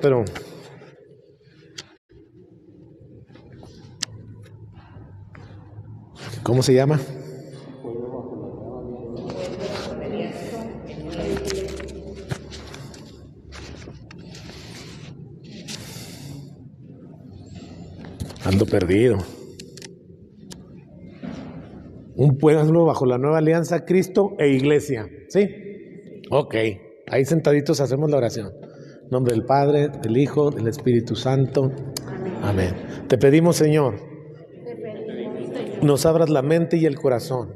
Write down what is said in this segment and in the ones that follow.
pero ¿cómo se llama? Ando perdido. Un pueblo bajo la nueva alianza, Cristo e iglesia. ¿Sí? Ok. Ahí sentaditos hacemos la oración. En nombre del Padre, del Hijo, del Espíritu Santo. Amén. Te pedimos, Señor, nos abras la mente y el corazón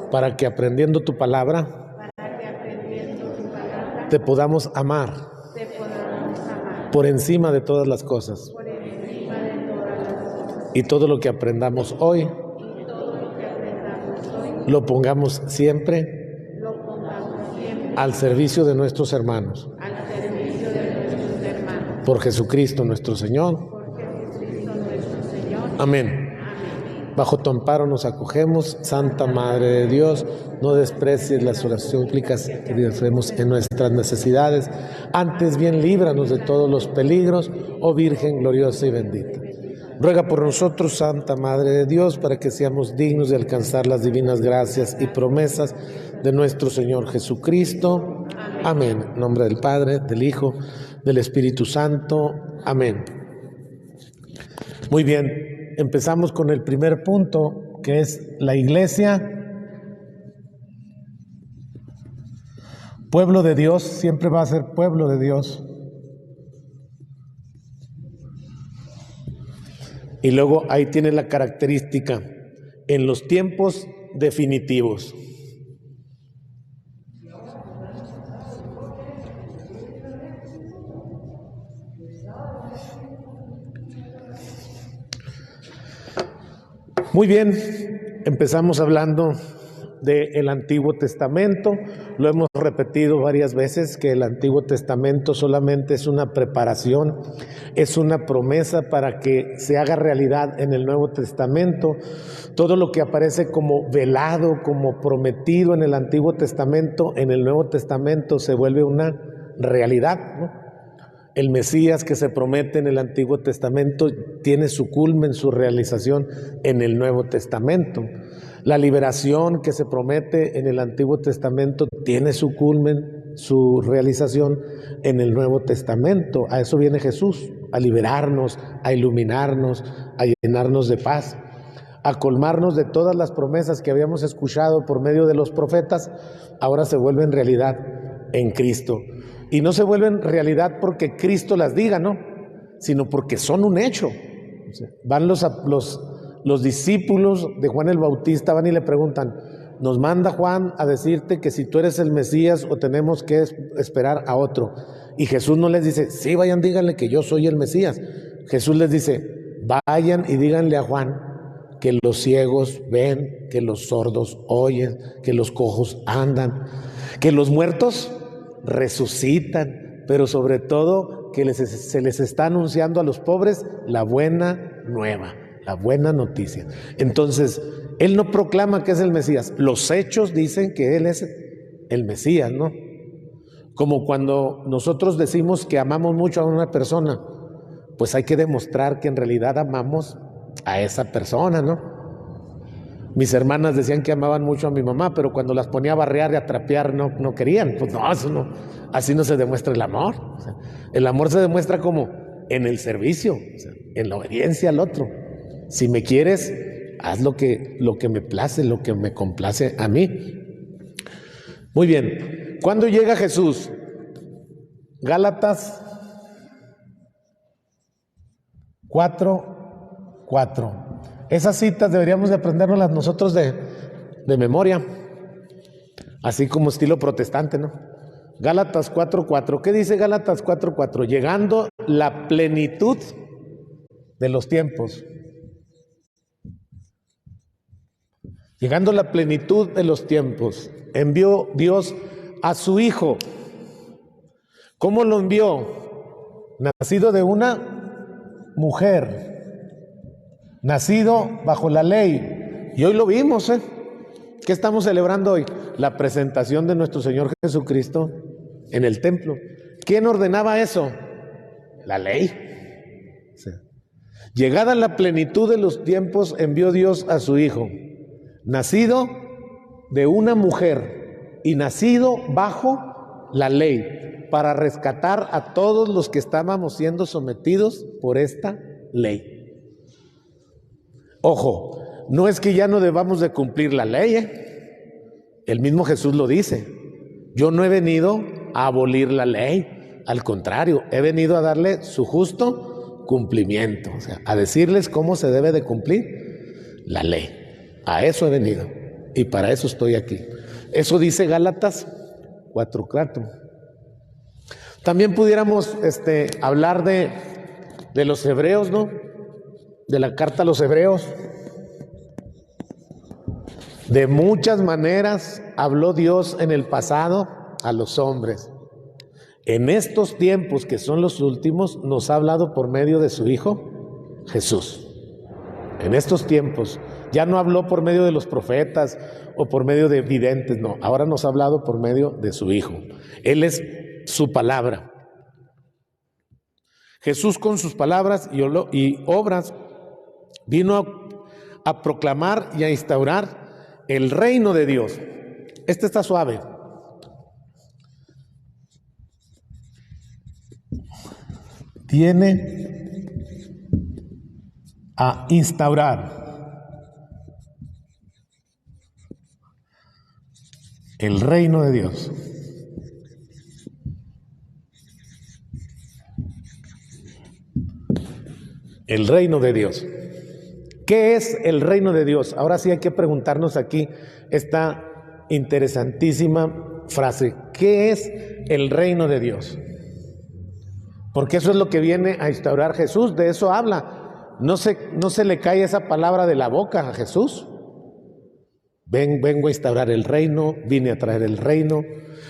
para que aprendiendo tu palabra te podamos amar por encima de todas las cosas. Y todo lo que aprendamos hoy lo pongamos siempre al servicio de nuestros hermanos. Por Jesucristo nuestro Señor. Amén. Bajo tu amparo nos acogemos, Santa Madre de Dios, no desprecies las oraciones súplicas que hacemos en nuestras necesidades, antes bien líbranos de todos los peligros, oh Virgen gloriosa y bendita. Ruega por nosotros, Santa Madre de Dios, para que seamos dignos de alcanzar las divinas gracias y promesas de nuestro Señor Jesucristo. Amén. En nombre del Padre, del Hijo, del Espíritu Santo. Amén. Muy bien. Empezamos con el primer punto, que es la iglesia. Pueblo de Dios, siempre va a ser pueblo de Dios. Y luego ahí tiene la característica, en los tiempos definitivos. Muy bien, empezamos hablando del Antiguo Testamento. Lo hemos repetido varias veces que el Antiguo Testamento solamente es una preparación, es una promesa para que se haga realidad en el Nuevo Testamento. Todo lo que aparece como velado, como prometido en el Antiguo Testamento, en el Nuevo Testamento se vuelve una realidad, ¿no? El Mesías que se promete en el Antiguo Testamento tiene su culmen, su realización en el Nuevo Testamento. La liberación que se promete en el Antiguo Testamento tiene su culmen, su realización en el Nuevo Testamento. A eso viene Jesús, a liberarnos, a iluminarnos, a llenarnos de paz, a colmarnos de todas las promesas que habíamos escuchado por medio de los profetas, ahora se vuelven realidad en Cristo. Y no se vuelven realidad porque Cristo las diga, ¿no? Sino porque son un hecho. O sea, van los discípulos de Juan el Bautista, van y le preguntan, nos manda Juan a decirte que si tú eres el Mesías o tenemos que esperar a otro. Y Jesús no les dice, sí, vayan, díganle que yo soy el Mesías. Jesús les dice, vayan y díganle a Juan que los ciegos ven, que los sordos oyen, que los cojos andan, que los muertos resucitan, pero sobre todo que se les está anunciando a los pobres la buena nueva, la buena noticia. Entonces, Él no proclama que es el Mesías, los hechos dicen que Él es el Mesías, ¿no? Como cuando nosotros decimos que amamos mucho a una persona, pues hay que demostrar que en realidad amamos a esa persona, ¿no? Mis hermanas decían que amaban mucho a mi mamá, pero cuando las ponía a barrear y a trapear no querían. Pues no, eso no, así no se demuestra el amor. O sea, el amor se demuestra como en el servicio, o sea, en la obediencia al otro. Si me quieres, haz lo que me place, lo que me complace a mí. Muy bien. ¿Cuándo llega Jesús? Gálatas 4:4. Esas citas deberíamos de aprendérnoslas nosotros de memoria, así como estilo protestante, ¿no? Gálatas 4:4. ¿Qué dice Gálatas 4:4? Llegando la plenitud de los tiempos. Llegando la plenitud de los tiempos, envió Dios a su Hijo. ¿Cómo lo envió? Nacido de una mujer, nacido bajo la ley. Y hoy lo vimos, ¿eh? ¿Qué estamos celebrando hoy? La presentación de nuestro Señor Jesucristo en el templo. ¿Quién ordenaba eso? La ley. Sí. Llegada la plenitud de los tiempos, envió Dios a su Hijo, nacido de una mujer y nacido bajo la ley, para rescatar a todos los que estábamos siendo sometidos por esta ley. Ojo, no es que ya no debamos de cumplir la ley, El mismo Jesús lo dice. Yo no he venido a abolir la ley, al contrario, he venido a darle su justo cumplimiento, o sea, a decirles cómo se debe de cumplir la ley. A eso he venido y para eso estoy aquí. Eso dice Gálatas 4:4. También pudiéramos hablar de los hebreos, ¿no? De la carta a los hebreos. De muchas maneras habló Dios en el pasado a los hombres. En estos tiempos que son los últimos, nos ha hablado por medio de su Hijo Jesús. En estos tiempos, ya no habló por medio de los profetas o por medio de videntes, no, ahora nos ha hablado por medio de su Hijo. Él es su palabra. Jesús con sus palabras y obras vino a proclamar y a instaurar el reino de Dios. Este está suave. Viene a instaurar el reino de Dios. El reino de Dios. ¿Qué es el reino de Dios? Ahora sí hay que preguntarnos aquí esta interesantísima frase. ¿Qué es el reino de Dios? Porque eso es lo que viene a instaurar Jesús, de eso habla. No se le cae esa palabra de la boca a Jesús. Vengo a instaurar el reino, vine a traer el reino.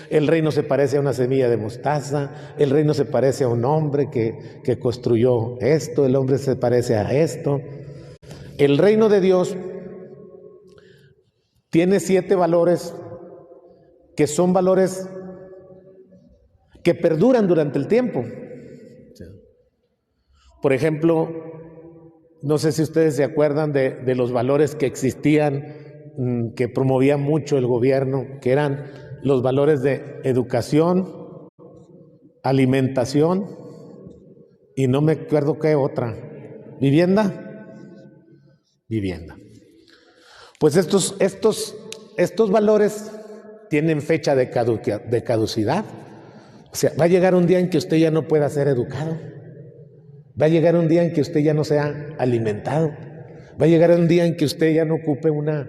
El reino se parece a una semilla de mostaza, el reino se parece a un hombre que construyó esto, el hombre se parece a esto. El reino de Dios tiene 7 valores que son valores que perduran durante el tiempo. Por ejemplo, no sé si ustedes se acuerdan de los valores que existían, que promovía mucho el gobierno, que eran los valores de educación, alimentación y no me acuerdo qué otra. ¿Vivienda? Vivienda. Pues estos valores tienen fecha de caducidad. O sea, va a llegar un día en que usted ya no pueda ser educado. Va a llegar un día en que usted ya no sea alimentado. Va a llegar un día en que usted ya no ocupe una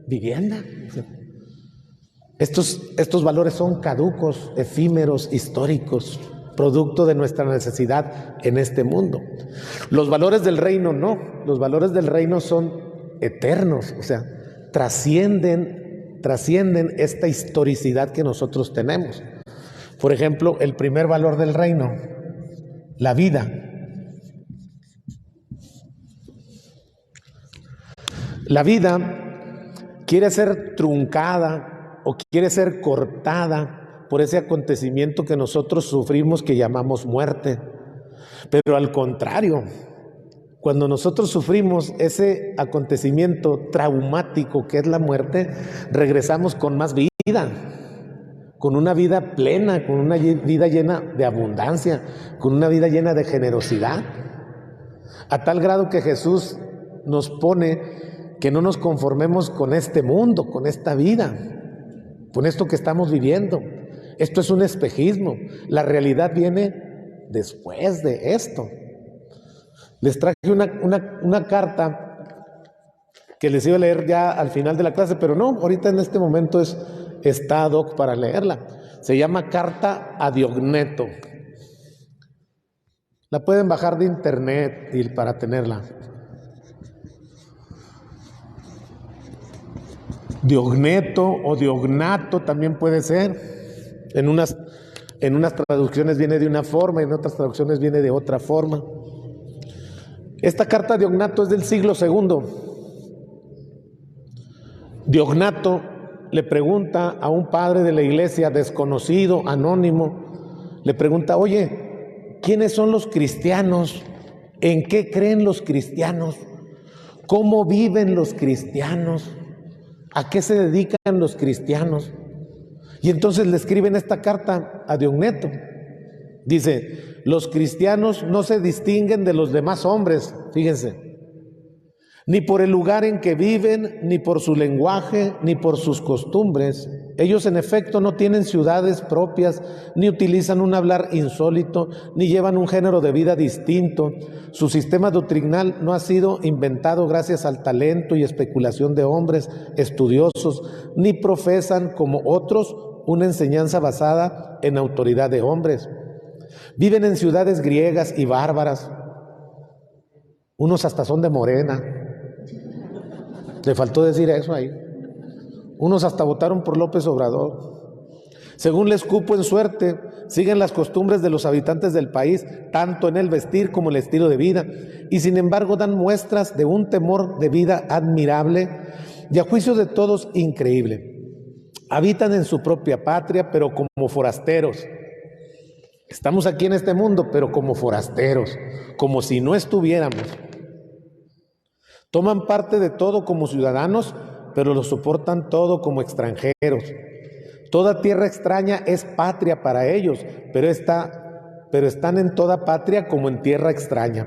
vivienda. O sea, estos valores son caducos, efímeros, históricos, producto de nuestra necesidad en este mundo. Los valores del reino no, los valores del reino son eternos, o sea, trascienden esta historicidad que nosotros tenemos. Por ejemplo, el primer valor del reino, la vida. La vida quiere ser truncada o quiere ser cortada por ese acontecimiento que nosotros sufrimos que llamamos muerte. Pero al contrario, cuando nosotros sufrimos ese acontecimiento traumático que es la muerte, regresamos con más vida, con una vida plena, con una vida llena de abundancia, con una vida llena de generosidad, a tal grado que Jesús nos pone que no nos conformemos con este mundo, con esta vida, con esto que estamos viviendo. Esto es un espejismo. La realidad viene después de esto. Les traje una carta que les iba a leer ya al final de la clase, pero no, ahorita en este momento está ad hoc para leerla. Se llama Carta a Diogneto. La pueden bajar de internet y para tenerla. Diogneto o Diognato también puede ser. En unas traducciones viene de una forma y en otras traducciones viene de otra forma. Esta carta Diognato es del siglo II. Diognato le pregunta a un padre de la iglesia desconocido, anónimo, le pregunta, oye, ¿quiénes son los cristianos? ¿En qué creen los cristianos? ¿Cómo viven los cristianos? ¿A qué se dedican los cristianos? Y entonces le escriben esta carta a Diogneto. Dice, los cristianos no se distinguen de los demás hombres, fíjense, ni por el lugar en que viven, ni por su lenguaje, ni por sus costumbres. Ellos en efecto no tienen ciudades propias, ni utilizan un hablar insólito, ni llevan un género de vida distinto. Su sistema doctrinal no ha sido inventado gracias al talento y especulación de hombres estudiosos, ni profesan como otros una enseñanza basada en autoridad de hombres. Viven en ciudades griegas y bárbaras. Unos hasta son de Morena. Le faltó decir eso ahí. Unos hasta votaron por López Obrador. Según les cupo en suerte, siguen las costumbres de los habitantes del país, tanto en el vestir como el estilo de vida, y sin embargo dan muestras de un temor de vida admirable y a juicio de todos increíble. Habitan en su propia patria, pero como forasteros. Estamos aquí en este mundo, pero como forasteros, como si no estuviéramos. Toman parte de todo como ciudadanos, pero lo soportan todo como extranjeros. Toda tierra extraña es patria para ellos, pero están en toda patria como en tierra extraña.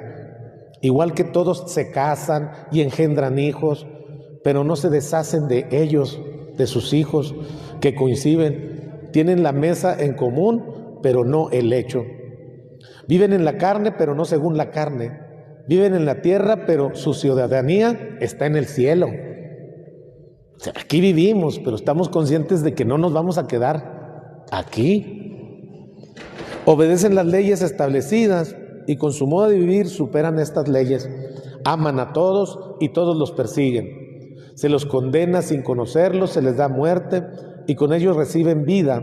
Igual que todos se casan y engendran hijos, pero no se deshacen de ellos, de sus hijos, que coinciden. Tienen la mesa en común, pero no el lecho. Viven en la carne, pero no según la carne. Viven en la tierra, pero su ciudadanía está en el cielo. O sea, aquí vivimos, pero estamos conscientes de que no nos vamos a quedar aquí. Obedecen las leyes establecidas y con su modo de vivir superan estas leyes. Aman a todos y todos los persiguen. Se los condena sin conocerlos, se les da muerte y con ellos reciben vida.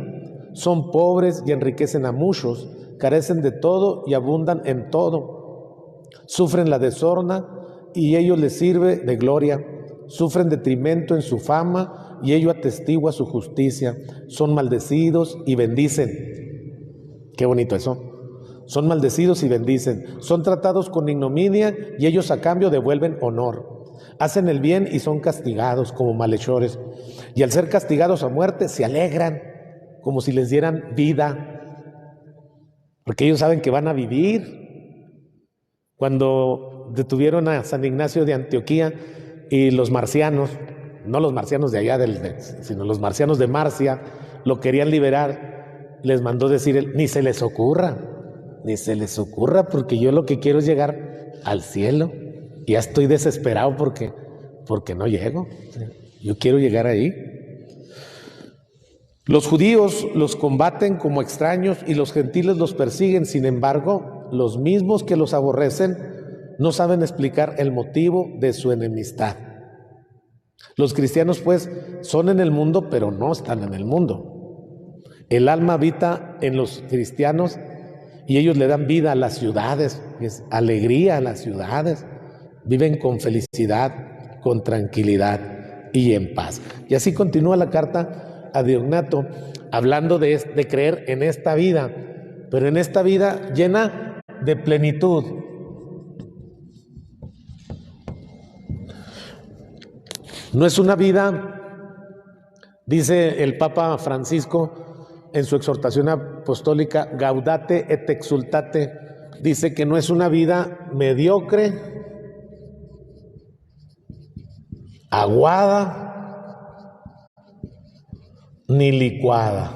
Son pobres y enriquecen a muchos, carecen de todo y abundan en todo. Sufren la deshonra y ello les sirve de gloria. Sufren detrimento en su fama y ello atestigua su justicia. Son maldecidos y bendicen. Qué bonito eso. Son maldecidos y bendicen. Son tratados con ignominia y ellos a cambio devuelven honor. Hacen el bien y son castigados como malhechores. Y al ser castigados a muerte se alegran como si les dieran vida. Porque ellos saben que van a vivir. Cuando detuvieron a San Ignacio de Antioquía y los marcianos, no los marcianos de allá, sino los marcianos de Marcia, lo querían liberar, les mandó decir, ni se les ocurra, porque yo lo que quiero es llegar al cielo. Ya estoy desesperado porque no llego. Yo quiero llegar ahí. Los judíos los combaten como extraños y los gentiles los persiguen. Sin embargo, los mismos que los aborrecen no saben explicar el motivo de su enemistad. Los cristianos, pues, son en el mundo, pero no están en el mundo. El alma habita en los cristianos y ellos le dan vida a las ciudades, es alegría a las ciudades. Viven con felicidad, con tranquilidad y en paz. Y así continúa la carta a Diogneto, hablando de creer en esta vida, pero en esta vida llena de plenitud. No es una vida, dice el Papa Francisco en su exhortación apostólica Gaudate et Exsultate, dice que no es una vida mediocre, aguada, ni licuada.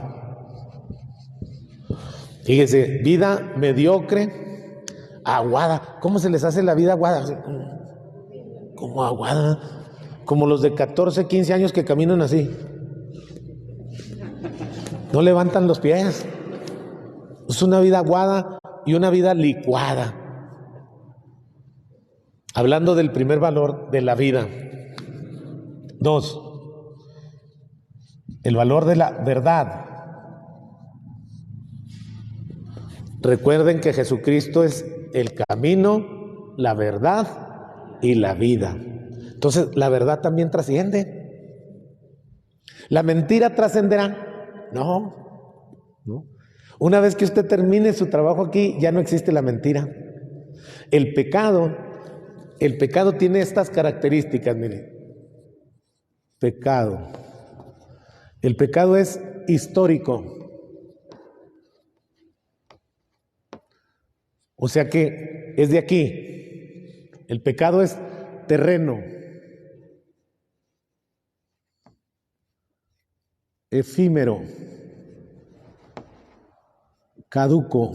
Fíjese, vida mediocre, aguada. ¿Cómo se les hace la vida aguada? Como aguada, como los de 14, 15 años que caminan así. No levantan los pies. Es una vida aguada y una vida licuada. Hablando del primer valor de la vida. 2. El valor de la verdad. Recuerden que Jesucristo es el camino, la verdad y la vida. Entonces, la verdad también trasciende. ¿La mentira trascenderá? No. Una vez que usted termine su trabajo aquí, ya no existe la mentira. El pecado tiene estas características, mire. Pecado. El pecado es histórico. O sea que es de aquí. El pecado es terreno. Efímero. Caduco.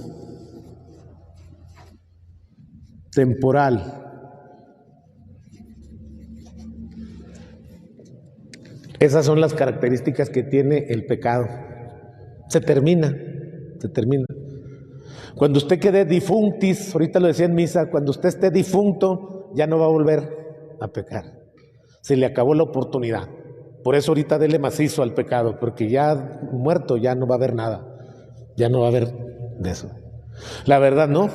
Temporal. Esas son las características que tiene el pecado. Se termina. Cuando usted quede difuntis, ahorita lo decía en misa, cuando usted esté difunto, ya no va a volver a pecar. Se le acabó la oportunidad. Por eso ahorita dele macizo al pecado, porque ya muerto ya no va a haber nada. Ya no va a haber de eso. La verdad no.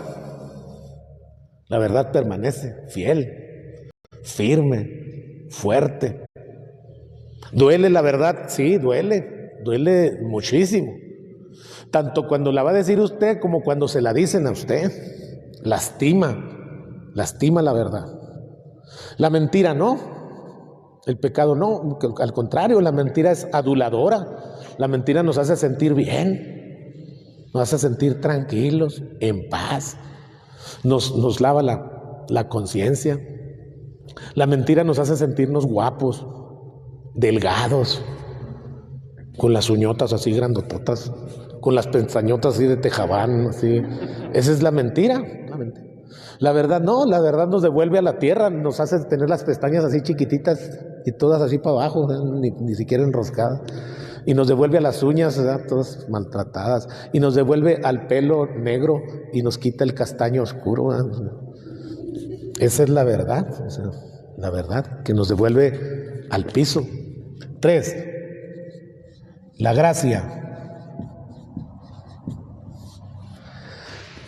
La verdad permanece fiel, firme, fuerte. ¿Duele la verdad? Sí, duele muchísimo. Tanto cuando la va a decir usted como cuando se la dicen a usted. Lastima la verdad. La mentira no, el pecado no, al contrario, la mentira es aduladora. La mentira nos hace sentir bien, nos hace sentir tranquilos, en paz, nos lava la conciencia. La mentira nos hace sentirnos guapos, delgados, con las uñotas así grandototas, con las pestañotas así de tejabán, así. Esa es la mentira. La verdad no, la verdad nos devuelve a la tierra, nos hace tener las pestañas así chiquititas y todas así para abajo, ni siquiera enroscadas. Y nos devuelve a las uñas, ¿verdad? Todas maltratadas. Y nos devuelve al pelo negro y nos quita el castaño oscuro, ¿verdad? Esa es la verdad, o sea, la verdad que nos devuelve al piso. 3. La gracia.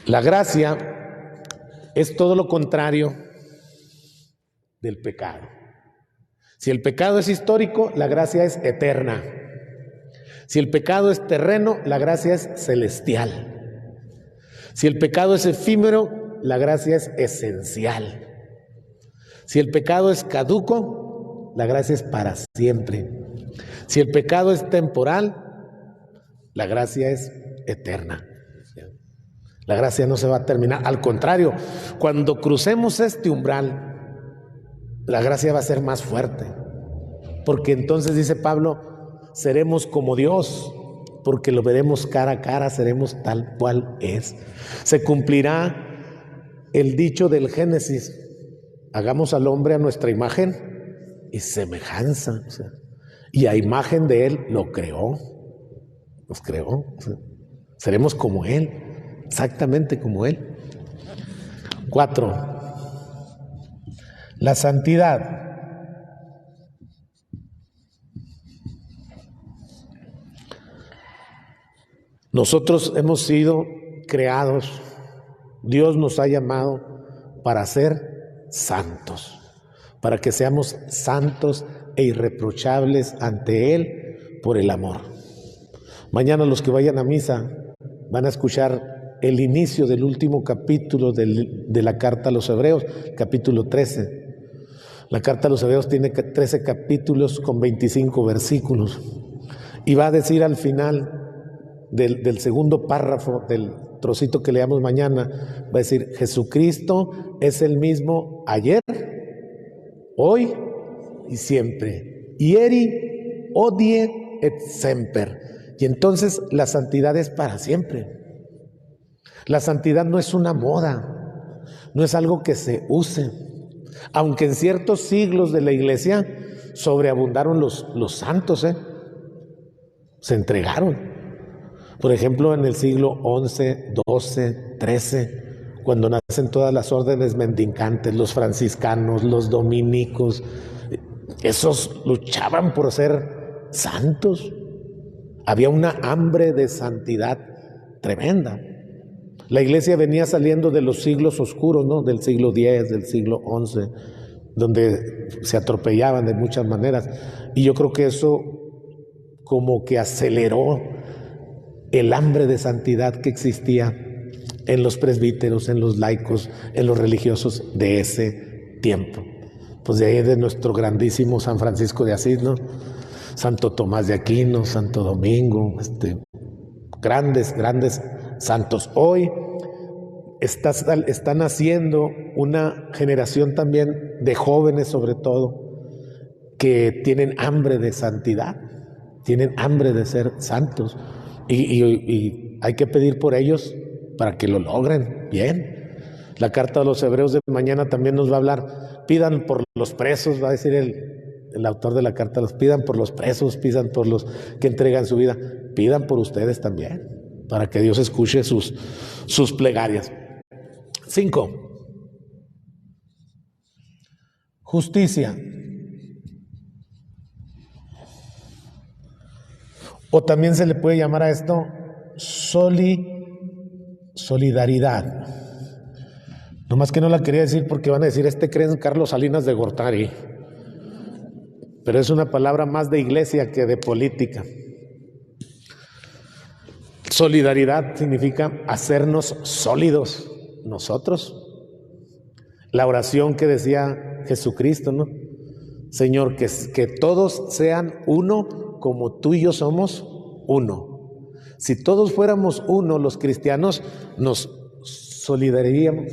La gracia es todo lo contrario del pecado. Si el pecado es histórico, la gracia es eterna. Si el pecado es terreno, la gracia es celestial. Si el pecado es efímero, la gracia es esencial. Si el pecado es caduco, la gracia es para siempre. Si el pecado es temporal, la gracia es eterna. La gracia no se va a terminar. Al contrario, cuando crucemos este umbral, la gracia va a ser más fuerte. Porque entonces, dice Pablo, seremos como Dios, porque lo veremos cara a cara, seremos tal cual es. Se cumplirá el dicho del Génesis: hagamos al hombre a nuestra imagen y semejanza. O sea, y a imagen de él lo creó. Nos creó. O sea, seremos como él, exactamente como él. 4. La santidad. Nosotros hemos sido creados, Dios nos ha llamado para ser santos, para que seamos santos e irreprochables ante Él por el amor. Mañana los que vayan a misa van a escuchar el inicio del último capítulo de la carta a los Hebreos, capítulo 13. La carta a los Hebreos tiene 13 capítulos con 25 versículos y va a decir al final del segundo párrafo del trocito que leamos mañana, va a decir: Jesucristo es el mismo ayer, hoy y siempre. Ieri, odie et semper. Y entonces la santidad es para siempre. La santidad no es una moda, no es algo que se use. Aunque en ciertos siglos de la iglesia sobreabundaron los santos, se entregaron. Por ejemplo, en el siglo XI, XII, XIII, cuando nacen todas las órdenes mendicantes, los franciscanos, los dominicos, esos luchaban por ser santos. Había una hambre de santidad tremenda. La iglesia venía saliendo de los siglos oscuros, ¿no? Del siglo X, del siglo XI, donde se atropellaban de muchas maneras. Y yo creo que eso como que aceleró el hambre de santidad que existía en los presbíteros, en los laicos, en los religiosos de ese tiempo. Pues de ahí de nuestro grandísimo San Francisco de Asís, ¿no? Santo Tomás de Aquino, Santo Domingo, grandes santos. Hoy está naciendo una generación también de jóvenes, sobre todo, que tienen hambre de santidad, tienen hambre de ser santos, y hay que pedir por ellos para que lo logren bien. La carta de los Hebreos de mañana también nos va a hablar, pidan por los presos, va a decir el autor de la carta, los pidan por los presos, pidan por los que entregan su vida, pidan por ustedes también, para que Dios escuche sus plegarias. 5. Justicia. O también se le puede llamar a esto solidaridad. Nomás que no la quería decir porque van a decir, cree en Carlos Salinas de Gortari. Pero es una palabra más de iglesia que de política. Solidaridad significa hacernos sólidos nosotros. La oración que decía Jesucristo, ¿no? Señor, que todos sean uno como tú y yo somos uno. Si todos fuéramos uno, los cristianos nos solidarizaríamos,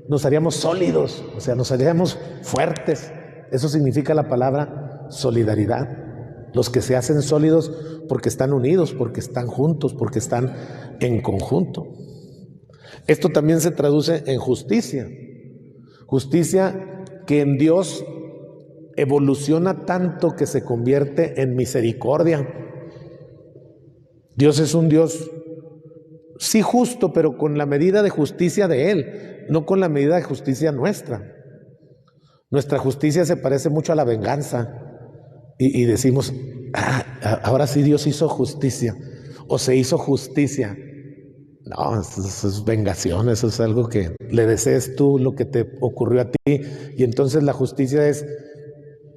nos haríamos sólidos, o sea, nos haríamos fuertes. Eso significa la palabra solidaridad. Los que se hacen sólidos porque están unidos, porque están juntos, porque están en conjunto. Esto también se traduce en justicia. Justicia que en Dios evoluciona tanto que se convierte en misericordia. Dios es un Dios, sí justo, pero con la medida de justicia de Él, no con la medida de justicia nuestra. Nuestra justicia se parece mucho a la venganza y decimos, ahora sí Dios hizo justicia o se hizo justicia. No, eso es vengación, eso es algo que le desees tú lo que te ocurrió a ti, y entonces la justicia es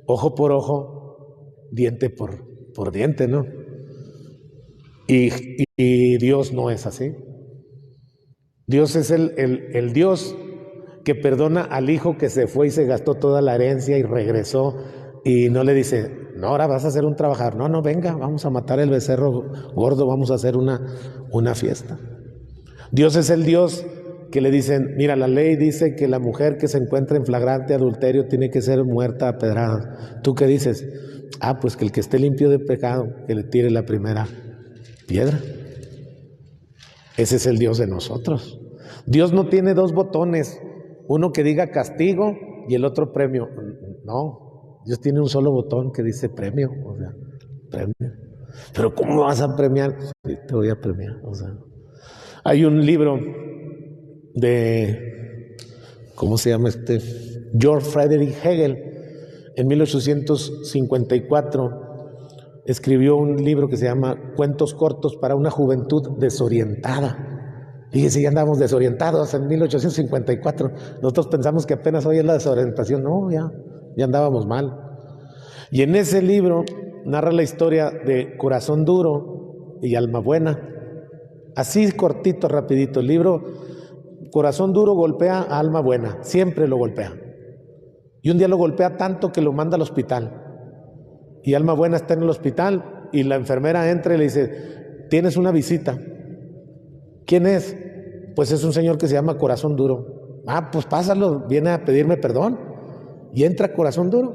ojo por ojo, diente por diente, ¿no? Y Dios no es así. Dios es el Dios que perdona al hijo que se fue y se gastó toda la herencia y regresó, y no le dice, no, ahora vas a ser un trabajador, no, venga, vamos a matar el becerro gordo, vamos a hacer una fiesta. Dios es el Dios que le dicen, mira, la ley dice que la mujer que se encuentra en flagrante adulterio tiene que ser muerta a pedradas. ¿Tú qué dices? Pues que el que esté limpio de pecado, que le tire la primera piedra. Ese es el Dios de nosotros. Dios no tiene dos botones, uno que diga castigo y el otro premio. No, Dios tiene un solo botón que dice premio, o sea, premio. Pero ¿cómo vas a premiar? Sí, te voy a premiar, o sea. Hay un libro de, ¿cómo se llama George Friedrich Hegel. En 1854 escribió un libro que se llama Cuentos cortos para una juventud desorientada. Fíjense, ya andamos desorientados en 1854. Nosotros pensamos que apenas hoy es la desorientación. No, ya andábamos mal. Y en ese libro narra la historia de Corazón Duro y Alma Buena. Así cortito, rapidito. El libro, Corazón Duro golpea a Alma Buena, siempre lo golpea. Y un día lo golpea tanto que lo manda al hospital. Y Alma Buena está en el hospital y la enfermera entra y le dice, tienes una visita. ¿Quién es? Pues es un señor que se llama Corazón Duro. Pues pásalo, viene a pedirme perdón. Y entra Corazón Duro.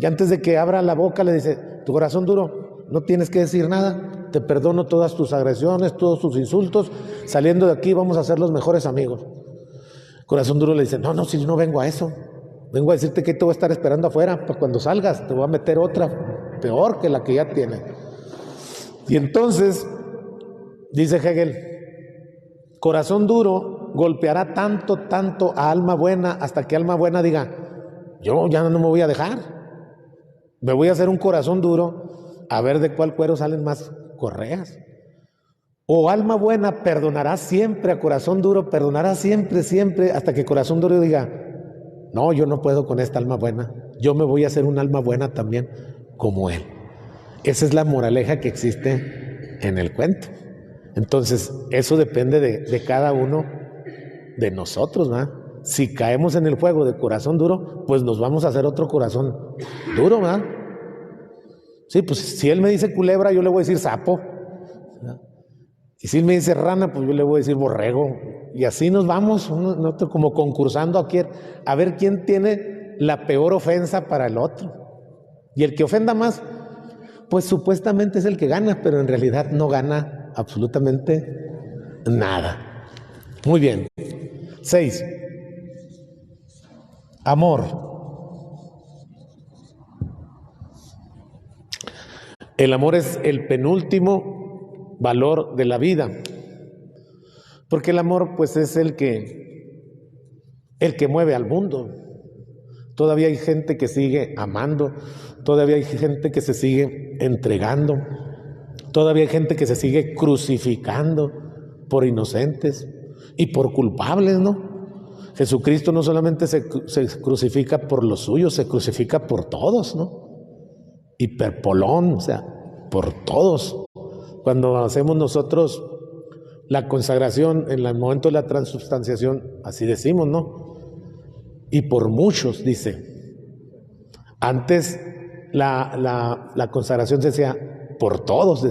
Y antes de que abra la boca le dice, tu corazón duro, no tienes que decir nada. Te perdono todas tus agresiones, todos tus insultos. Saliendo de aquí vamos a ser los mejores amigos. Corazón Duro le dice, no, si no vengo a eso. Vengo a decirte que te voy a estar esperando afuera. Pues cuando salgas te voy a meter otra peor que la que ya tienes. Y entonces, dice Hegel, Corazón Duro golpeará tanto a Alma Buena hasta que Alma Buena diga, yo ya no me voy a dejar. Me voy a hacer un corazón duro a ver de cuál cuero salen más correas. O Alma Buena perdonará siempre a Corazón Duro, perdonará siempre hasta que Corazón Duro diga, no, yo no puedo con esta alma buena, yo me voy a hacer un alma buena también como él. Esa es la moraleja que existe en el cuento. Entonces, eso depende de cada uno de nosotros, ¿verdad? Si caemos en el juego de corazón duro, pues nos vamos a hacer otro corazón duro, ¿verdad? Sí, pues si él me dice culebra, yo le voy a decir sapo, ¿verdad? Y si él me dice rana, pues yo le voy a decir borrego. Y así nos vamos, como concursando a ver quién tiene la peor ofensa para el otro. Y el que ofenda más, pues supuestamente es el que gana, pero en realidad no gana absolutamente nada. Muy bien. 6. Amor. El amor es el penúltimo valor de la vida, porque el amor pues es el que mueve al mundo. Todavía hay gente que sigue amando, todavía hay gente que se sigue entregando, todavía hay gente que se sigue crucificando por inocentes y por culpables, ¿no? Jesucristo no solamente se crucifica por los suyos, se crucifica por todos, ¿no? Hiperpolón, o sea, por todos. Cuando hacemos nosotros la consagración en el momento de la transubstanciación, así decimos, ¿no? Y por muchos, dice. Antes la consagración se decía por todos,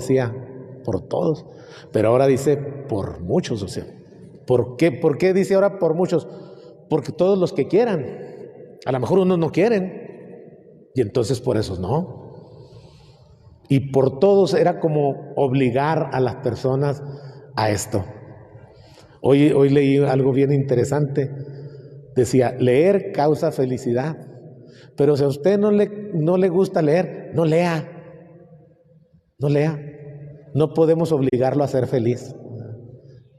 por todos, pero ahora dice por muchos, o sea, ¿por qué dice ahora por muchos? Porque todos los que quieran, a lo mejor unos no quieren, y entonces por eso no. Y por todos era como obligar a las personas a esto. Hoy leí algo bien interesante. Decía, leer causa felicidad. Pero si a usted no le gusta leer, no lea. No lea. No podemos obligarlo a ser feliz.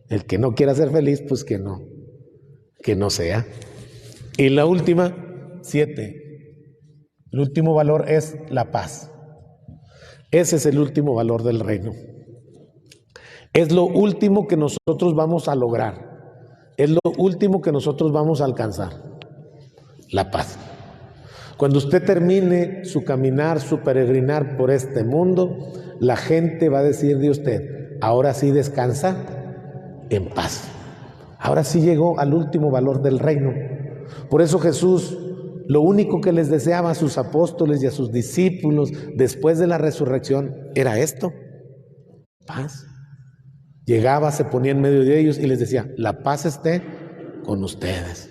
El que no quiera ser feliz, pues que no sea. Y la última, 7. El último valor es la paz. Ese es el último valor del reino. Es lo último que nosotros vamos a lograr. Es lo último que nosotros vamos a alcanzar. La paz. Cuando usted termine su caminar, su peregrinar por este mundo, la gente va a decir de usted, ahora sí descansa en paz. Ahora sí llegó al último valor del reino. Por eso Jesús, lo único que les deseaba a sus apóstoles y a sus discípulos después de la resurrección era esto, paz. Llegaba, se ponía en medio de ellos y les decía, la paz esté con ustedes.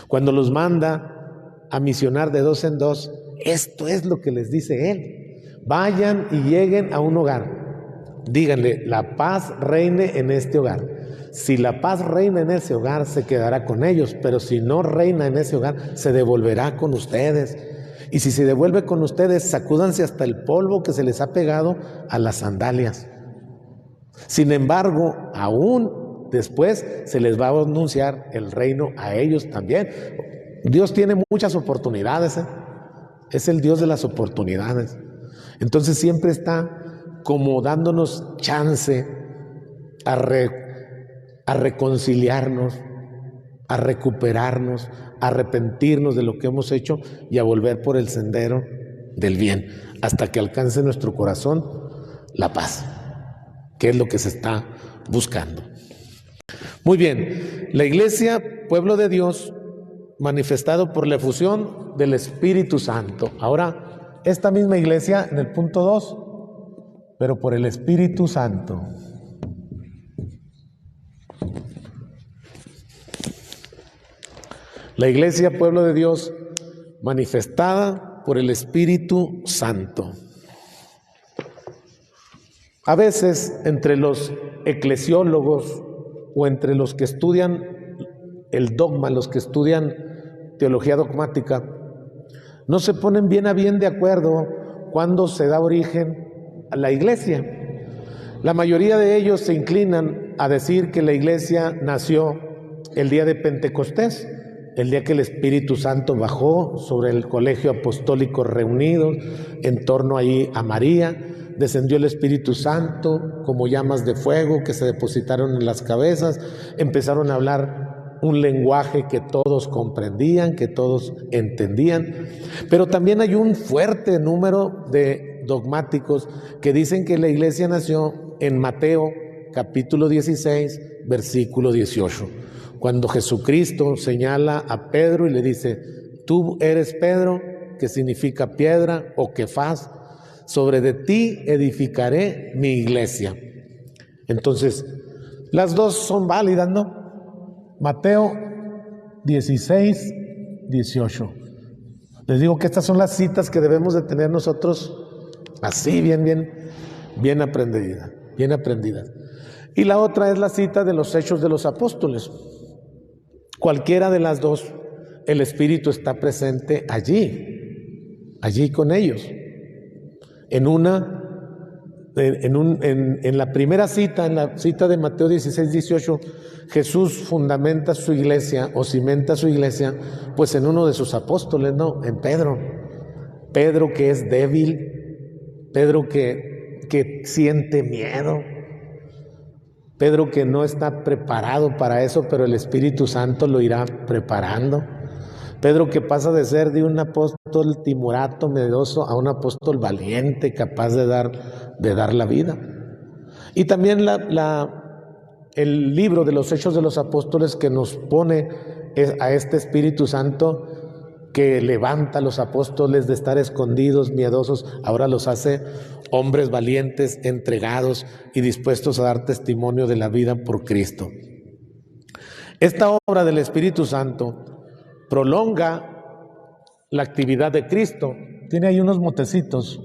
Cuando los manda a misionar de 2 en 2, esto es lo que les dice él. Vayan y lleguen a un hogar. Díganle, la paz reine en este hogar. Si la paz reina en ese hogar, se quedará con ellos, pero si no reina en ese hogar, se devolverá con ustedes. Y si se devuelve con ustedes, sacúdanse hasta el polvo que se les ha pegado a las sandalias. Sin embargo, aún después se les va a anunciar el reino a ellos también. Dios tiene muchas oportunidades, ¿eh? Es el Dios de las oportunidades. Entonces siempre está como dándonos chance a reconciliarnos, a recuperarnos, a arrepentirnos de lo que hemos hecho y a volver por el sendero del bien, hasta que alcance nuestro corazón la paz, que es lo que se está buscando. Muy bien, la iglesia, pueblo de Dios, manifestado por la efusión del Espíritu Santo. Ahora, esta misma iglesia en el punto 2, pero por el Espíritu Santo. La iglesia, pueblo de Dios, manifestada por el Espíritu Santo. A veces, entre los eclesiólogos o entre los que estudian el dogma, los que estudian teología dogmática, no se ponen bien a bien de acuerdo cuando se da origen a la iglesia. La mayoría de ellos se inclinan a decir que la iglesia nació el día de Pentecostés, el día que el Espíritu Santo bajó sobre el colegio apostólico reunido en torno ahí a María. Descendió el Espíritu Santo como llamas de fuego que se depositaron en las cabezas, empezaron a hablar un lenguaje que todos comprendían, que todos entendían, pero también hay un fuerte número de dogmáticos que dicen que la iglesia nació en Mateo capítulo 16, versículo 18, cuando Jesucristo señala a Pedro y le dice: tú eres Pedro, que significa piedra o Kefas, sobre de ti edificaré mi iglesia. Entonces, las dos son válidas, ¿no? Mateo 16, 18. Les digo que estas son las citas que debemos de tener nosotros así, bien aprendidas. Y la otra es la cita de los Hechos de los Apóstoles. Cualquiera de las dos, el Espíritu está presente allí con ellos. En la primera cita, en la cita de Mateo 16, 18, Jesús fundamenta su iglesia o cimenta su iglesia, pues en uno de sus apóstoles, ¿no? En Pedro. Pedro que es débil, Pedro que siente miedo, Pedro que no está preparado para eso, pero el Espíritu Santo lo irá preparando. Pedro que pasa de ser de un apóstol timorato, medroso, a un apóstol valiente, capaz de dar la vida. Y también el libro de los Hechos de los Apóstoles, que nos pone a este Espíritu Santo que levanta a los apóstoles de estar escondidos, miedosos, ahora los hace hombres valientes, entregados y dispuestos a dar testimonio de la vida por Cristo. Esta obra del Espíritu Santo prolonga la actividad de Cristo. Tiene ahí unos motecitos.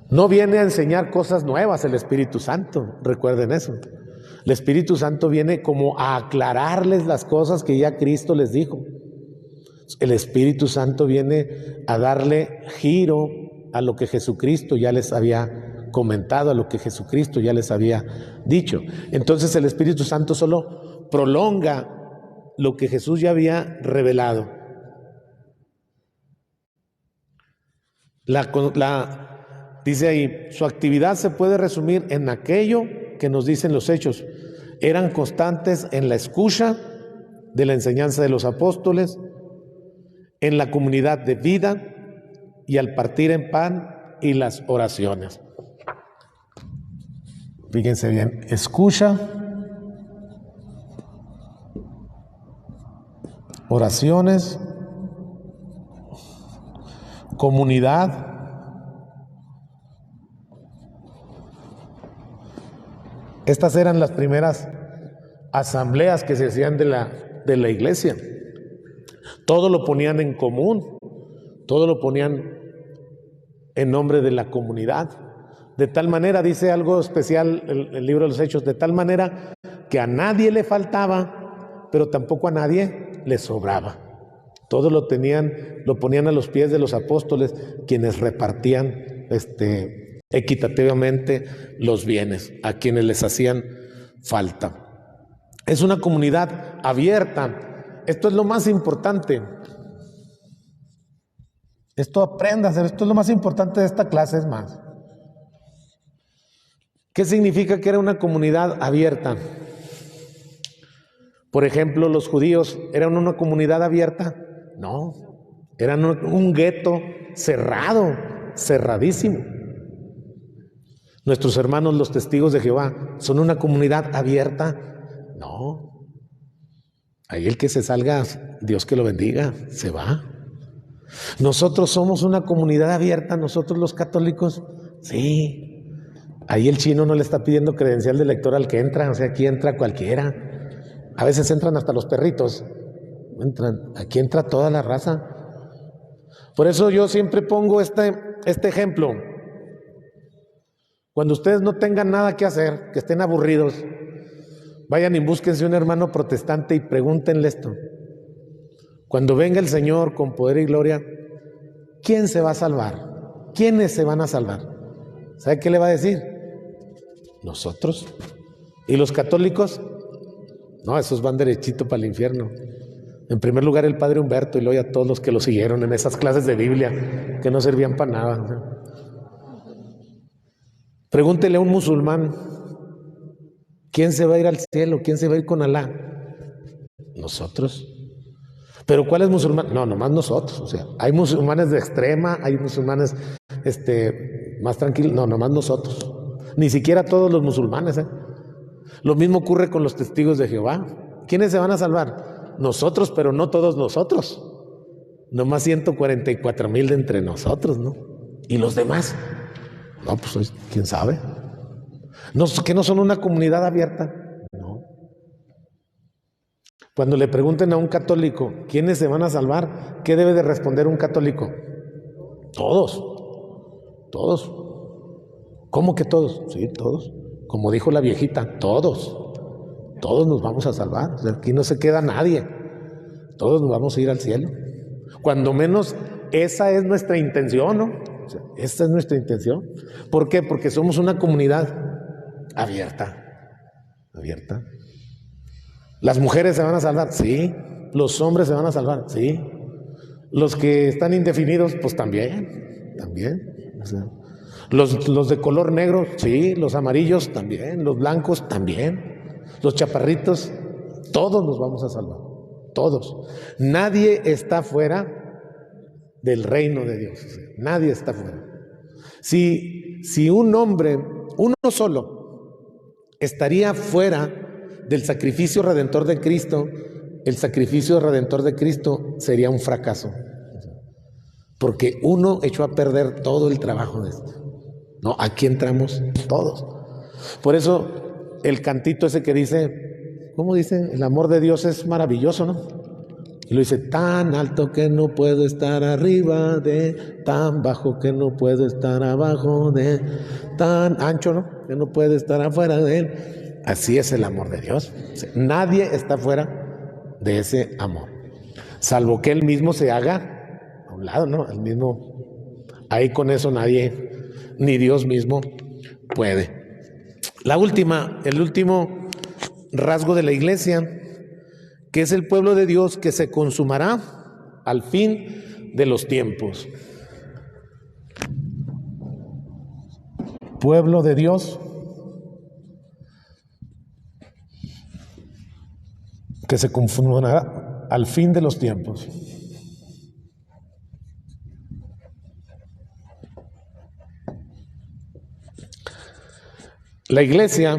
No viene a enseñar cosas nuevas el Espíritu Santo, recuerden eso. El Espíritu Santo viene como a aclararles las cosas que ya Cristo les dijo. El Espíritu Santo viene a darle giro a lo que Jesucristo ya les había comentado, a lo que Jesucristo ya les había dicho. Entonces el Espíritu Santo solo prolonga lo que Jesús ya había revelado. Dice ahí, su actividad se puede resumir en aquello que nos dicen los Hechos. Eran constantes en la escucha de la enseñanza de los apóstoles, en la comunidad de vida y al partir en pan y las oraciones. Fíjense bien, escucha, oraciones, comunidad, estas eran las primeras asambleas que se hacían de la iglesia. Todo lo ponían en común, todo lo ponían en nombre de la comunidad. De tal manera, dice algo especial el libro de los Hechos, de tal manera que a nadie le faltaba, pero tampoco a nadie le sobraba. Todo lo ponían a los pies de los apóstoles, quienes repartían equitativamente los bienes a quienes les hacían falta. Es una comunidad abierta. Esto es lo más importante. Esto apréndase, esto es lo más importante de esta clase, es más. ¿Qué significa que era una comunidad abierta? Por ejemplo, los judíos, ¿eran una comunidad abierta? No, eran un gueto cerrado, cerradísimo. Nuestros hermanos, los testigos de Jehová, ¿son una comunidad abierta? No. Ahí el que se salga, Dios que lo bendiga, se va. Nosotros somos una comunidad abierta, nosotros los católicos, sí. Ahí el chino no le está pidiendo credencial de elector al que entra, o sea, aquí entra cualquiera. A veces entran hasta los perritos. Aquí entra toda la raza. Por eso yo siempre pongo este ejemplo. Cuando ustedes no tengan nada que hacer, que estén aburridos, vayan y búsquense un hermano protestante y pregúntenle esto. Cuando venga el Señor con poder y gloria, ¿quién se va a salvar? ¿Quiénes se van a salvar? ¿Sabe qué le va a decir? Nosotros. ¿Y los católicos? No, esos van derechito para el infierno. En primer lugar el padre Humberto y luego a todos los que lo siguieron en esas clases de Biblia que no servían para nada. Pregúntele a un musulmán, ¿quién se va a ir al cielo? ¿Quién se va a ir con Alá? Nosotros. ¿Pero cuáles musulmanes? No, nomás nosotros. O sea, hay musulmanes de extrema, hay musulmanes más tranquilo. No, nomás nosotros. Ni siquiera todos los musulmanes, ¿eh? Lo mismo ocurre con los testigos de Jehová. ¿Quiénes se van a salvar? Nosotros, pero no todos nosotros. Nomás 144,000 de entre nosotros, ¿no? ¿Y los demás? No, pues quién sabe. No, que no son una comunidad abierta. No. Cuando le pregunten a un católico quiénes se van a salvar, ¿qué debe de responder un católico? Todos. Todos. ¿Cómo que todos? Sí, todos. Como dijo la viejita, todos. Todos nos vamos a salvar. O sea, aquí no se queda nadie. Todos nos vamos a ir al cielo. Cuando menos esa es nuestra intención, ¿no? O sea, esa es nuestra intención. ¿Por qué? Porque somos una comunidad abierta. Abierta. ¿Las mujeres se van a salvar? Sí. ¿Los hombres se van a salvar? Sí. ¿Los que están indefinidos? Pues también. También. O sea, los de color negro, sí. Los amarillos también. Los blancos también. Los chaparritos, todos nos vamos a salvar. Todos. Nadie está fuera del reino de Dios. Nadie está fuera. Si un hombre, uno solo, estaría fuera del sacrificio redentor de Cristo, el sacrificio redentor de Cristo sería un fracaso. Porque uno echó a perder todo el trabajo de esto. No, aquí entramos todos. Por eso el cantito ese que dice, ¿cómo dice? El amor de Dios es maravilloso, ¿no? Y lo dice, tan alto que no puedo estar arriba de, tan bajo que no puedo estar abajo de, tan ancho, ¿no? Que no puede estar afuera de él. Así es el amor de Dios. O sea, nadie está fuera de ese amor, salvo que él mismo se haga a un lado, ¿no? El mismo, ahí con eso nadie, ni Dios mismo puede. El último rasgo de la iglesia, que es el pueblo de Dios que se consumará al fin de los tiempos. Pueblo de Dios que se consumará al fin de los tiempos. La iglesia,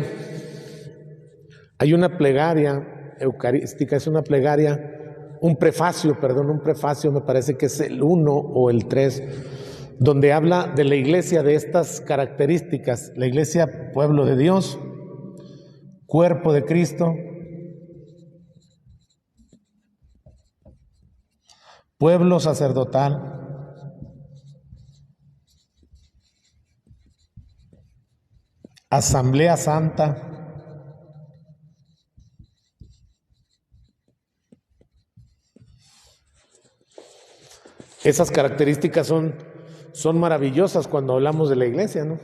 hay una plegaria eucarística, es una plegaria, un prefacio, me parece que es el 1 o el 3, donde habla de la iglesia de estas características. La iglesia, pueblo de Dios, cuerpo de Cristo, pueblo sacerdotal, asamblea santa, esas características son maravillosas cuando hablamos de la iglesia, ¿no?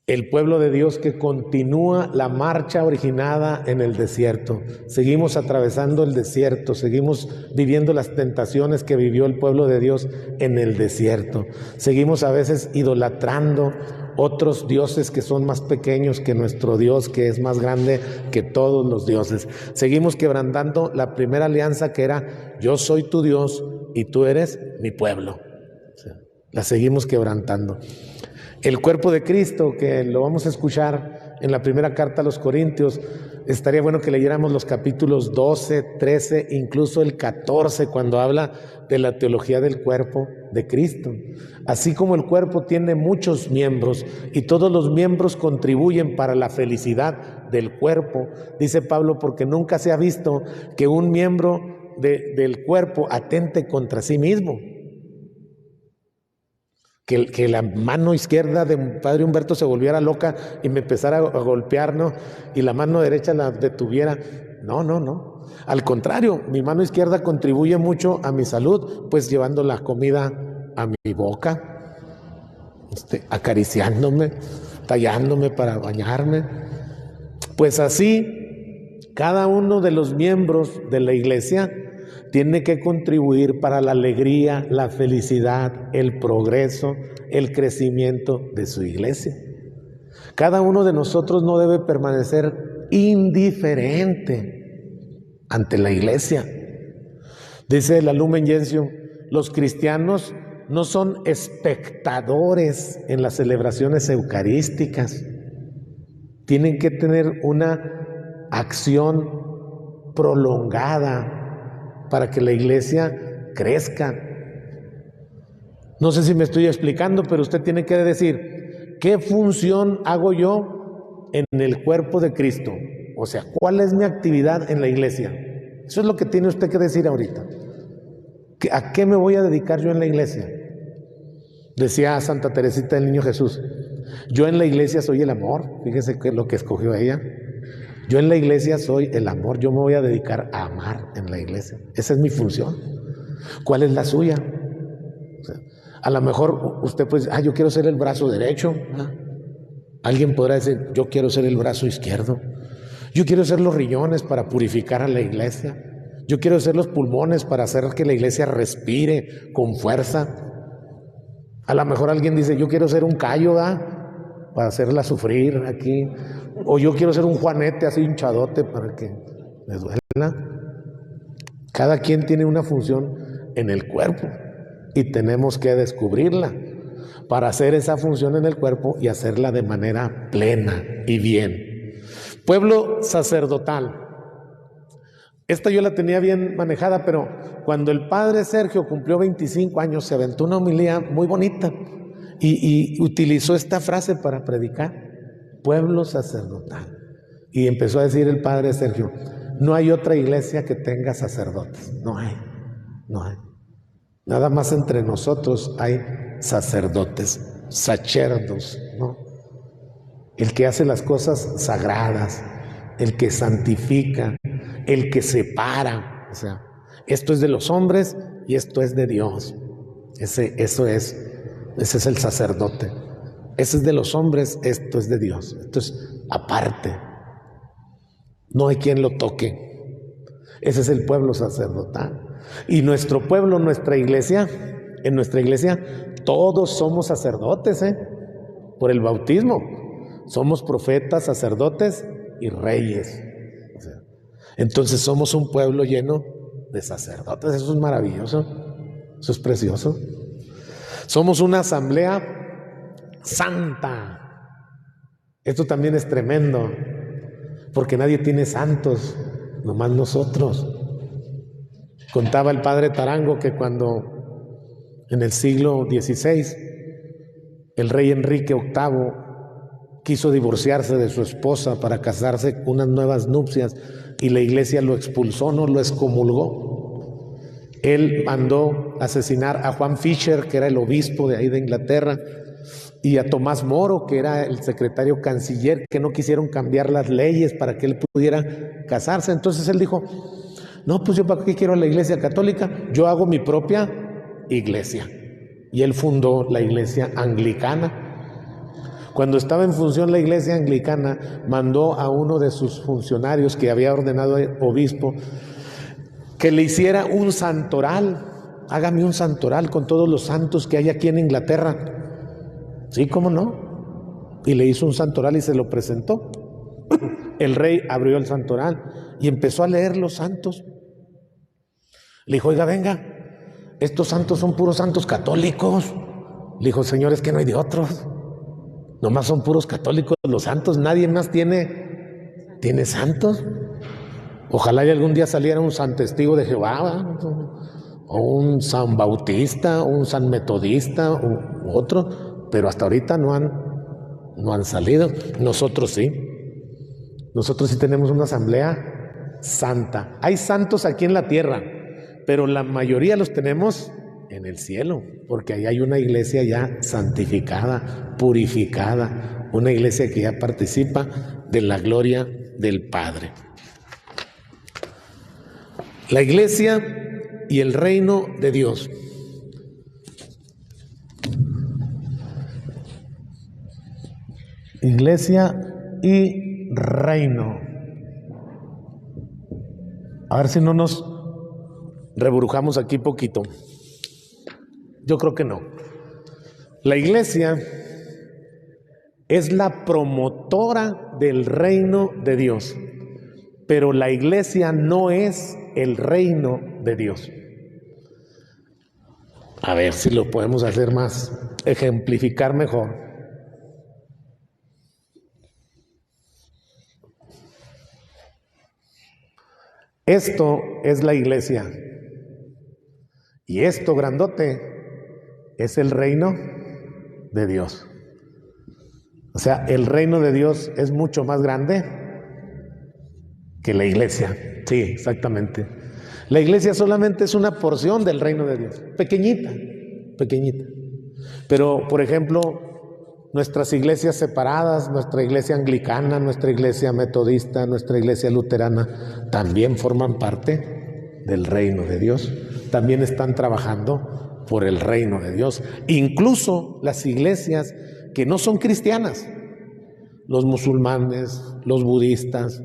El pueblo de Dios que continúa la marcha originada en el desierto. Seguimos atravesando el desierto, seguimos viviendo las tentaciones que vivió el pueblo de Dios en el desierto. Seguimos a veces idolatrando otros dioses que son más pequeños que nuestro Dios, que es más grande que todos los dioses. Seguimos quebrantando la primera alianza, que era: yo soy tu Dios y tú eres mi pueblo. O sea, la seguimos quebrantando. El cuerpo de Cristo, que lo vamos a escuchar en la primera carta a los Corintios, estaría bueno que leyéramos los capítulos 12, 13, incluso el 14, cuando habla de la teología del cuerpo de Cristo. Así como el cuerpo tiene muchos miembros y todos los miembros contribuyen para la felicidad del cuerpo, dice Pablo, porque nunca se ha visto que un miembro del cuerpo atente contra sí mismo. Que la mano izquierda de padre Humberto se volviera loca y me empezara a golpear, ¿no? Y la mano derecha la detuviera. No. Al contrario, mi mano izquierda contribuye mucho a mi salud, pues llevando la comida a mi boca, acariciándome, tallándome para bañarme. Pues así, cada uno de los miembros de la iglesia tiene que contribuir para la alegría, la felicidad, el progreso, el crecimiento de su iglesia. Cada uno de nosotros no debe permanecer indiferente ante la iglesia. Dice la Lumen Gentium, los cristianos no son espectadores en las celebraciones eucarísticas. Tienen que tener una acción prolongada para que la iglesia crezca. No sé si me estoy explicando, pero usted tiene que decir, ¿qué función hago yo en el cuerpo de Cristo? O sea, ¿cuál es mi actividad en la iglesia? Eso es lo que tiene usted que decir ahorita. ¿A qué me voy a dedicar yo en la iglesia? Decía Santa Teresita del Niño Jesús, yo en la iglesia soy el amor. Fíjese que es lo que escogió ella. Yo en la iglesia soy el amor. Yo me voy a dedicar a amar en la iglesia. Esa es mi función. ¿Cuál es la suya? O sea, a lo mejor usted puede decir, yo quiero ser el brazo derecho. Alguien podrá decir, yo quiero ser el brazo izquierdo. Yo quiero ser los riñones para purificar a la iglesia. Yo quiero ser los pulmones para hacer que la iglesia respire con fuerza. A lo mejor alguien dice, yo quiero ser un callo, para hacerla sufrir aquí. O yo quiero ser un juanete así hinchadote para que le duela. Cada quien tiene una función en el cuerpo y tenemos que descubrirla para hacer esa función en el cuerpo y hacerla de manera plena y bien. Pueblo sacerdotal. Esta yo la tenía bien manejada, pero cuando el padre Sergio cumplió 25 años, se aventó una homilía muy bonita y utilizó esta frase para predicar, pueblo sacerdotal. Y empezó a decir el padre Sergio, no hay otra iglesia que tenga sacerdotes, no hay. Nada más entre nosotros hay sacerdotes, sacerdos, ¿no? El que hace las cosas sagradas, el que santifica, el que separa. O sea, esto es de los hombres y esto es de Dios. Ese es el sacerdote. Ese es de los hombres, esto es de Dios. Esto es aparte. No hay quien lo toque. Ese es el pueblo sacerdotal. Y nuestro pueblo, nuestra iglesia, en nuestra iglesia todos somos sacerdotes, por el bautismo. Somos profetas, sacerdotes y reyes. O sea, entonces somos un pueblo lleno de sacerdotes. Eso es maravilloso. Eso es precioso. Somos una asamblea santa. Esto también es tremendo, porque nadie tiene santos, nomás nosotros. Contaba el padre Tarango que cuando en el siglo XVI el rey Enrique VIII quiso divorciarse de su esposa para casarse con unas nuevas nupcias y la iglesia lo expulsó, no lo excomulgó. Él mandó asesinar a Juan Fisher, que era el obispo de ahí de Inglaterra, y a Tomás Moro, que era el secretario canciller, que no quisieron cambiar las leyes para que él pudiera casarse. Entonces él dijo, no, pues yo para qué quiero la iglesia católica, yo hago mi propia iglesia. Y él fundó la iglesia anglicana. Cuando estaba en función la iglesia anglicana, mandó a uno de sus funcionarios que había ordenado obispo que le hiciera un santoral. Hágame un santoral con todos los santos que hay aquí en Inglaterra. Sí, ¿cómo no? Y le hizo un santoral y se lo presentó. El rey abrió el santoral y empezó a leer los santos. Le dijo, oiga, venga, estos santos son puros santos católicos. Le dijo, señor, es que no hay de otros. Nomás son puros católicos los santos. Nadie más tiene santos. Ojalá y algún día saliera un San Testigo de Jehová, o un San Bautista, o un San Metodista, u otro, pero hasta ahorita no han salido. Nosotros sí tenemos una asamblea santa. Hay santos aquí en la tierra, pero la mayoría los tenemos en el cielo, porque ahí hay una iglesia ya santificada, purificada, una iglesia que ya participa de la gloria del Padre. La iglesia y el reino de Dios. Iglesia y reino. A ver si no nos reburujamos aquí poquito. Yo creo que no. La iglesia es la promotora del reino de Dios, pero la iglesia no es el reino de Dios. A ver si lo podemos hacer más, ejemplificar mejor. Esto es la iglesia. Y esto grandote es el reino de Dios. O sea, el reino de Dios es mucho más grande que la iglesia. Sí, exactamente. La iglesia solamente es una porción del reino de Dios. Pequeñita, pequeñita. Pero, por ejemplo, nuestras iglesias separadas, nuestra iglesia anglicana, nuestra iglesia metodista, nuestra iglesia luterana, también forman parte del reino de Dios. También están trabajando por el reino de Dios. Incluso las iglesias que no son cristianas, los musulmanes, los budistas,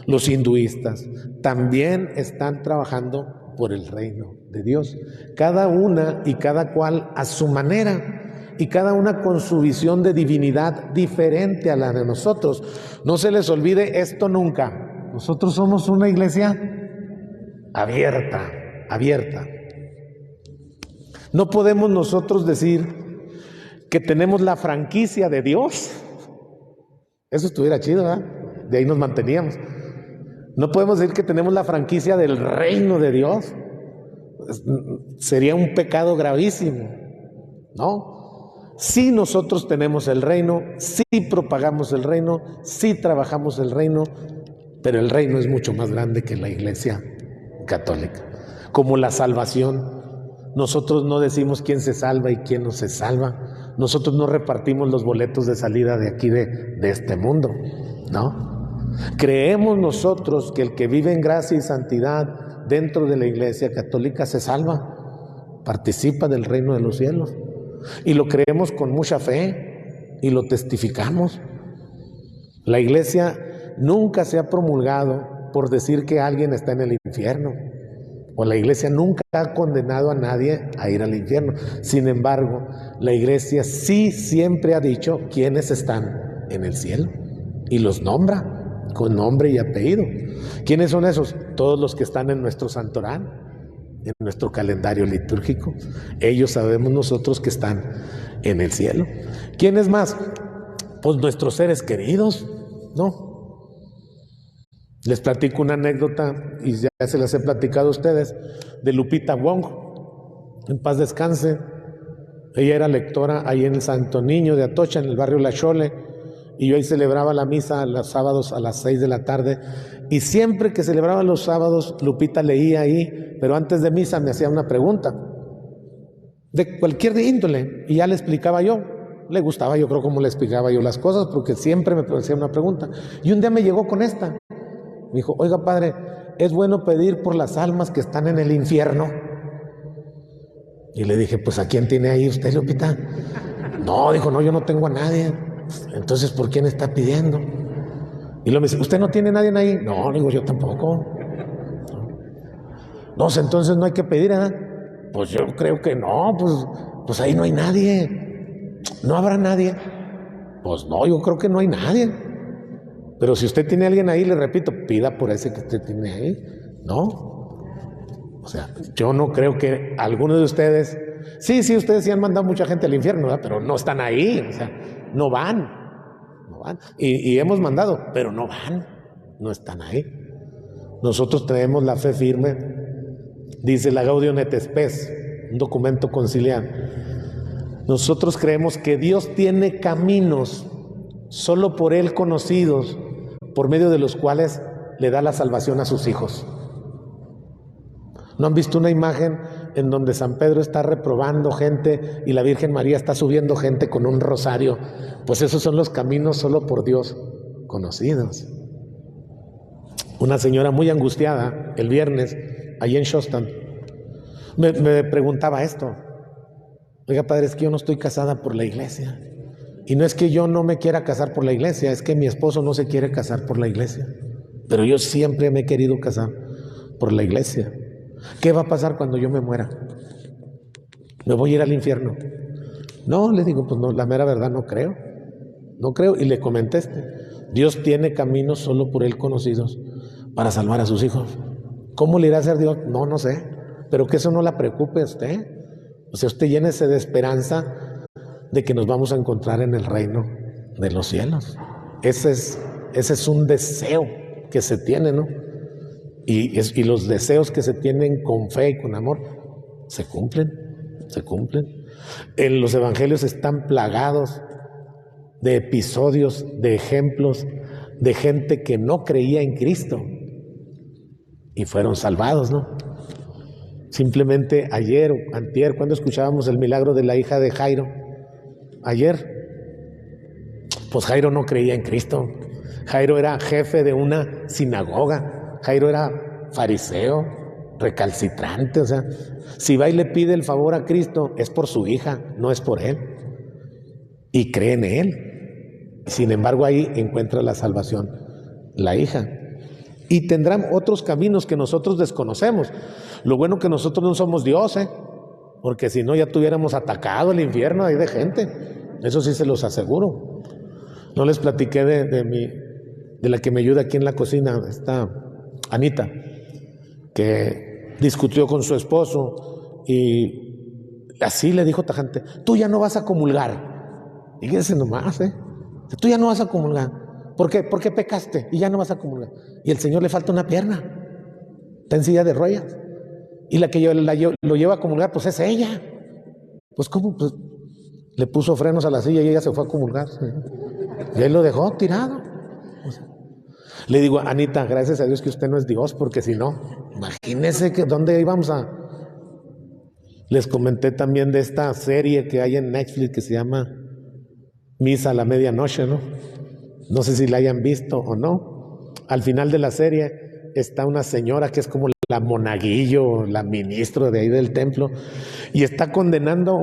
los hinduistas, también están trabajando por el reino de Dios. Cada una y cada cual a su manera, y cada una con su visión de divinidad diferente a la de nosotros. No se les olvide esto nunca. Nosotros somos una iglesia abierta. No podemos nosotros decir que tenemos la franquicia de Dios. Eso estuviera chido, ¿verdad? De ahí nos manteníamos. No podemos decir que tenemos la franquicia del reino de Dios. Sería un pecado gravísimo, ¿no? Sí, nosotros tenemos el reino, sí propagamos el reino, sí trabajamos el reino, pero el reino es mucho más grande que la iglesia católica. Como la salvación, nosotros no decimos quién se salva y quién no se salva. Nosotros no repartimos los boletos de salida de aquí de este mundo, ¿no? Creemos nosotros que el que vive en gracia y santidad dentro de la iglesia católica se salva, participa del reino de los cielos, y lo creemos con mucha fe y lo testificamos. La iglesia nunca se ha promulgado por decir que alguien está en el infierno, o la iglesia nunca ha condenado a nadie a ir al infierno. Sin embargo, la iglesia sí siempre ha dicho quiénes están en el cielo y los nombra con nombre y apellido. ¿Quiénes son esos? Todos los que están en nuestro santoral, en nuestro calendario litúrgico. Ellos sabemos nosotros que están en el cielo. ¿Quiénes más? Pues nuestros seres queridos, ¿no? Les platico una anécdota, y ya se las he platicado a ustedes, de Lupita Wong, en paz descanse. Ella era lectora ahí en el Santo Niño de Atocha, en el barrio La Chole, y yo ahí celebraba la misa los sábados a las 6 de la tarde, y siempre que celebraba los sábados, Lupita leía ahí, pero antes de misa me hacía una pregunta, de cualquier índole, y ya le explicaba yo. Le gustaba, yo creo, cómo le explicaba yo las cosas, porque siempre me hacía una pregunta, y un día me llegó con esta. Me dijo: oiga, padre, ¿es bueno pedir por las almas que están en el infierno? Y le dije: pues ¿a quién tiene ahí usted, Lupita? No, dijo: no, yo no tengo a nadie. Entonces, ¿por quién está pidiendo? Y luego me dice: ¿usted no tiene a nadie ahí? No, digo, yo tampoco. No, entonces no hay que pedir, ¿eh? Pues yo creo que no, pues ahí no hay nadie. ¿No habrá nadie? Pues no, yo creo que no hay nadie. Pero si usted tiene a alguien ahí, le repito, pida por ese que usted tiene ahí, ¿no? O sea, yo no creo que algunos de ustedes, sí, ustedes sí han mandado mucha gente al infierno, ¿verdad? Pero no están ahí, o sea, no van. Y hemos mandado, pero no van, no están ahí. Nosotros tenemos la fe firme, dice la Gaudium et Spes, un documento conciliar. Nosotros creemos que Dios tiene caminos solo por Él conocidos, por medio de los cuales le da la salvación a sus hijos. ¿No han visto una imagen en donde San Pedro está reprobando gente y la Virgen María está subiendo gente con un rosario? Pues esos son los caminos solo por Dios conocidos. Una señora muy angustiada el viernes, allí en Shostan, me preguntaba esto: oiga, padre, es que yo no estoy casada por la iglesia. Y no es que yo no me quiera casar por la iglesia, es que mi esposo no se quiere casar por la iglesia. Pero yo siempre me he querido casar por la iglesia. ¿Qué va a pasar cuando yo me muera? ¿Me voy a ir al infierno? No, le digo, pues no, la mera verdad no creo. No creo. Y le comenté Dios tiene caminos solo por Él conocidos para salvar a sus hijos. ¿Cómo le irá a hacer Dios? No sé. Pero que eso no la preocupe a usted. O sea, usted llénese de esperanza de que nos vamos a encontrar en el reino de los cielos. Ese es un deseo que se tiene, ¿no? Y los deseos que se tienen con fe y con amor se cumplen. En los evangelios están plagados de episodios, de ejemplos de gente que no creía en Cristo y fueron salvados, ¿no? Simplemente ayer o antier, cuando escuchábamos el milagro de la hija de Jairo, ayer, pues Jairo no creía en Cristo. Jairo era jefe de una sinagoga. Jairo era fariseo, recalcitrante. O sea, si va y le pide el favor a Cristo, es por su hija, no es por él. Y cree en él. Sin embargo, ahí encuentra la salvación la hija. Y tendrán otros caminos que nosotros desconocemos. Lo bueno que nosotros no somos Dios, porque si no ya tuviéramos atacado el infierno ahí de gente. Eso sí se los aseguro. No les platiqué de la que me ayuda aquí en la cocina, esta Anita, que discutió con su esposo y así le dijo tajante: tú ya no vas a comulgar. Fíjense nomás, tú ya no vas a comulgar. ¿Por qué? Porque pecaste y ya no vas a comulgar. Y el Señor le falta una pierna, está en silla de ruedas. Y la que lo lleva a comulgar, pues es ella. Pues ¿cómo? Pues le puso frenos a la silla y ella se fue a comulgar. Y él lo dejó tirado. Le digo: Anita, gracias a Dios que usted no es Dios, porque si no, imagínese que dónde íbamos a... Les comenté también de esta serie que hay en Netflix que se llama Misa a la Medianoche, ¿no? No sé si la hayan visto o no. Al final de la serie está una señora que es como la monaguillo, la ministra de ahí del templo, y está condenando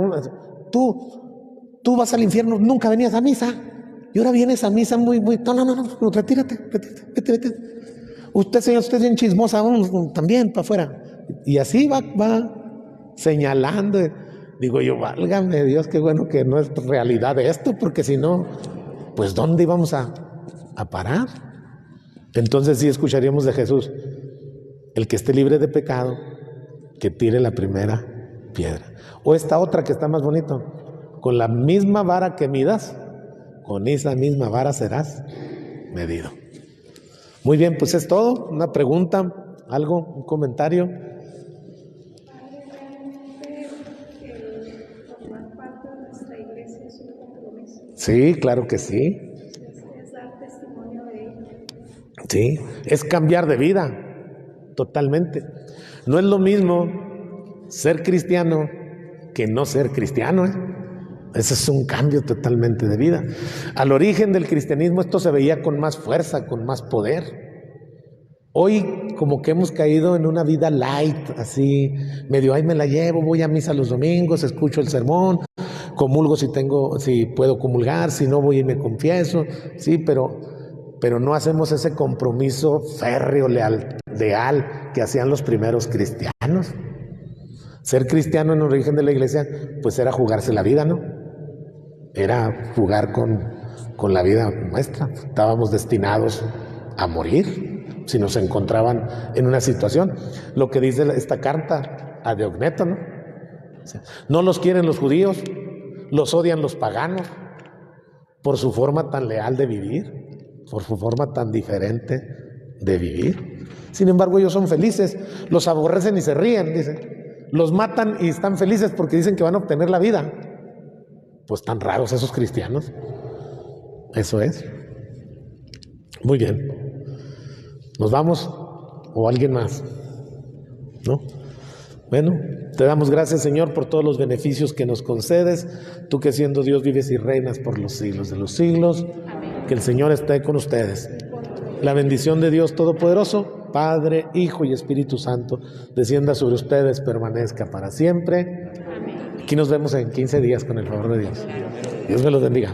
tú vas al infierno, nunca venías a misa, y ahora vienes a misa muy, no, retírate. Usted, señor, usted es bien chismosa, vamos también para afuera. Y así va señalando. Digo yo, válgame Dios, qué bueno que no es realidad esto, porque si no, pues ¿dónde íbamos a parar? Entonces sí escucharíamos de Jesús: el que esté libre de pecado, que tire la primera piedra. O esta otra que está más bonito: con la misma vara que midas, con esa misma vara serás medido. Muy bien, pues es todo. Una pregunta, algo, un comentario. Sí, claro que sí. Es dar testimonio de ello. Sí, es cambiar de vida, totalmente. No es lo mismo ser cristiano que no ser cristiano, Ese es un cambio totalmente de vida. Al origen del cristianismo esto se veía con más fuerza, con más poder. Hoy como que hemos caído en una vida light, así, medio ahí me la llevo, voy a misa los domingos, escucho el sermón, comulgo si puedo comulgar, si no voy y me confieso, sí, pero no hacemos ese compromiso férreo, leal que hacían los primeros cristianos. Ser cristiano en el origen de la iglesia, pues era jugarse la vida, ¿no? Era jugar con la vida nuestra. Estábamos destinados a morir si nos encontraban en una situación. Lo que dice esta carta a Diogneto, ¿no? O sea, no los quieren los judíos, los odian los paganos por su forma tan leal de vivir, por su forma tan diferente de vivir. Sin embargo, ellos son felices, los aborrecen y se ríen, dicen. Los matan y están felices porque dicen que van a obtener la vida. Pues tan raros esos cristianos. Eso es. Muy bien. ¿Nos vamos? ¿O alguien más? ¿No? Bueno, te damos gracias, Señor, por todos los beneficios que nos concedes. Tú que siendo Dios vives y reinas por los siglos de los siglos. Amén. Que el Señor esté con ustedes. La bendición de Dios Todopoderoso, Padre, Hijo y Espíritu Santo, descienda sobre ustedes, permanezca para siempre. Amén. Aquí nos vemos en 15 días con el favor de Dios. Dios me los bendiga.